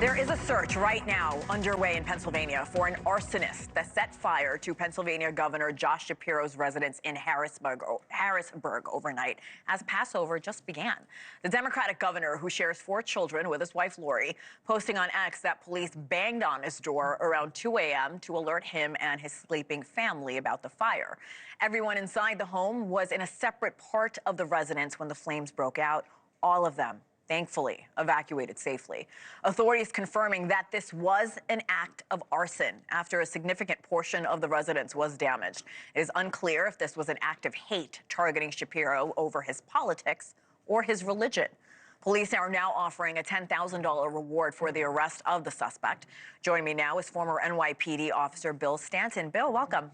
There is a search right now underway in Pennsylvania for an arsonist that set fire to Pennsylvania Governor Josh Shapiro's residence in Harrisburg overnight as Passover just began. The Democratic governor, who shares 4 children with his wife Lori, posting on X that police banged on his door around 2 a.m. to alert him and his sleeping family about the fire. Everyone inside the home was in a separate part of the residence when the flames broke out. All of them, thankfully, evacuated safely. Authorities confirming that this was an act of arson after a significant portion of the residence was damaged. It is unclear if this was an act of hate targeting Shapiro over his politics or his religion. Police are now offering a $10,000 reward for the arrest of the suspect. Joining me now is former NYPD officer Bill Stanton. Bill, welcome.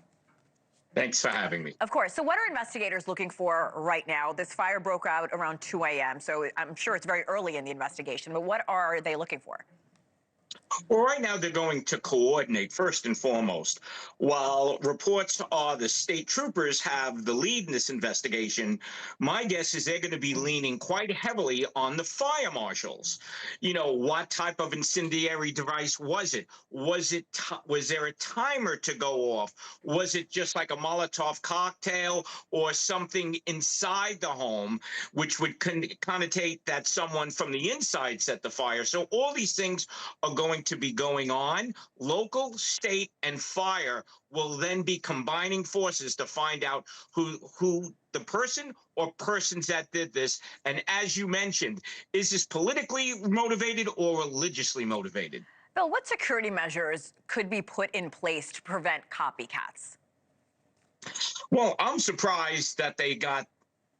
Thanks for having me. Of course. So what are investigators looking for right now? This fire broke out around 2 a.m., so I'm sure it's very early in the investigation, but what are they looking for? Well, right now they're going to coordinate, first and foremost. While reports are the state troopers have the lead in this investigation, my guess is they're going to be leaning quite heavily on the fire marshals. You know, what type of incendiary device was it? Was there a timer to go off? Was it just like a Molotov cocktail or something inside the home, which would connotate that someone from the inside set the fire? So all these things are going to be going on. Local, state, and fire will then be combining forces to find out who the person or persons that did this. And as you mentioned, is this politically motivated or religiously motivated? Bill, what security measures could be put in place to prevent copycats? Well, I'm surprised that they got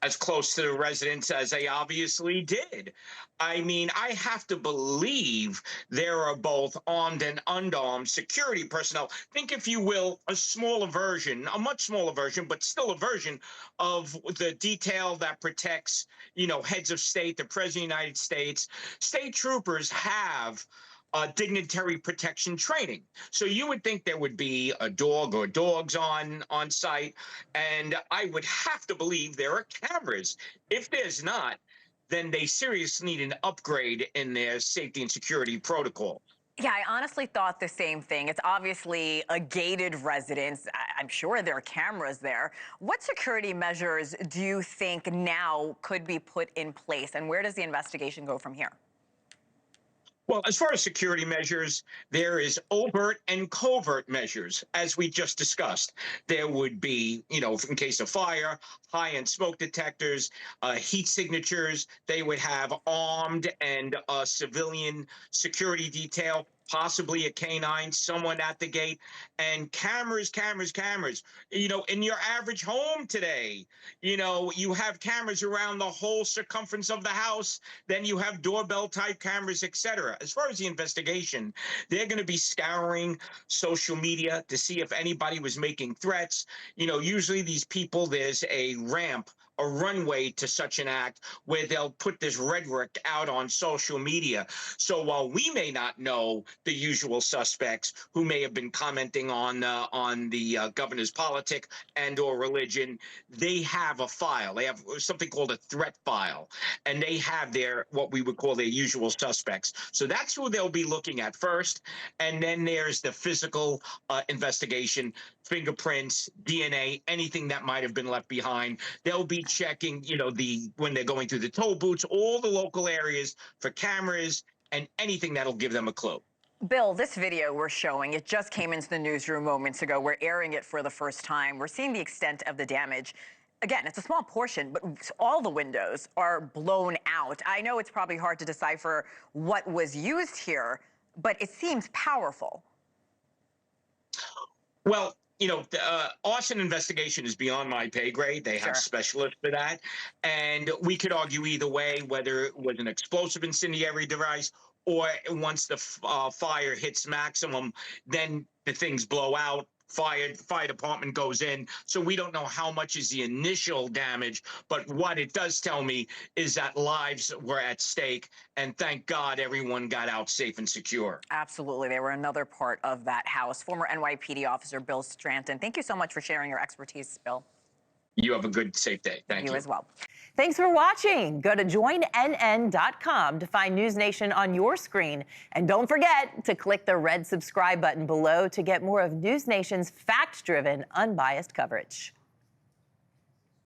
as close to the residents as they obviously did. I mean, I have to believe there are both armed and unarmed security personnel. Think, if you will, a smaller version, a much smaller version, but still a version of the detail that protects, you know, heads of state, the President of the United States. State troopers have dignitary protection training. So you would think there would be a dog or dogs on site, and I would have to believe there are cameras. If there's not, then they seriously need an upgrade in their safety and security protocol. Yeah, I honestly thought the same thing. It's obviously a gated residence. I'm sure there are cameras there. What security measures do you think now could be put in place, and where does the investigation go from here? Well, as far as security measures, there is overt and covert measures, as we just discussed. There would be, you know, in case of fire, high-end smoke detectors, heat signatures. They would have armed and civilian security detail, possibly a canine, someone at the gate, and cameras. You know, in your average home today, you know, you have cameras around the whole circumference of the house. Then you have doorbell-type cameras, etc. As far as the investigation, they're going to be scouring social media to see if anybody was making threats. You know, usually these people, there's a ramp, a runway to such an act where they'll put this rhetoric out on social media. So while we may not know the usual suspects who may have been commenting on the governor's politic and or religion, they have a file. They have something called a threat file, and they have their what we would call their usual suspects. So that's who they'll be looking at first, and then there's the physical investigation, fingerprints, DNA, anything that might have been left behind. They'll be checking, you know, when they're going through the toll booths, all the local areas for cameras and anything that'll give them a clue. Bill, this video we're showing, it just came into the newsroom moments ago. We're airing it for the first time. We're seeing the extent of the damage. Again, it's a small portion, but all the windows are blown out. I know it's probably hard to decipher what was used here, but it seems powerful. Well, you know, the arson investigation is beyond my pay grade. They have specialists for that. And we could argue either way, whether it was an explosive incendiary device or once the fire hits maximum, then the things blow out. Fire department goes in. So we don't know how much is the initial damage, but what it does tell me is that lives were at stake, and thank God everyone got out safe and secure. Absolutely. They were another part of that house. Former NYPD officer Bill Stanton, thank you so much for sharing your expertise, Bill. You have a good, safe day. Thank you. You as well. Thanks for watching. Go to joinnn.com to find NewsNation on your screen. And don't forget to click the red subscribe button below to get more of NewsNation's fact-driven, unbiased coverage.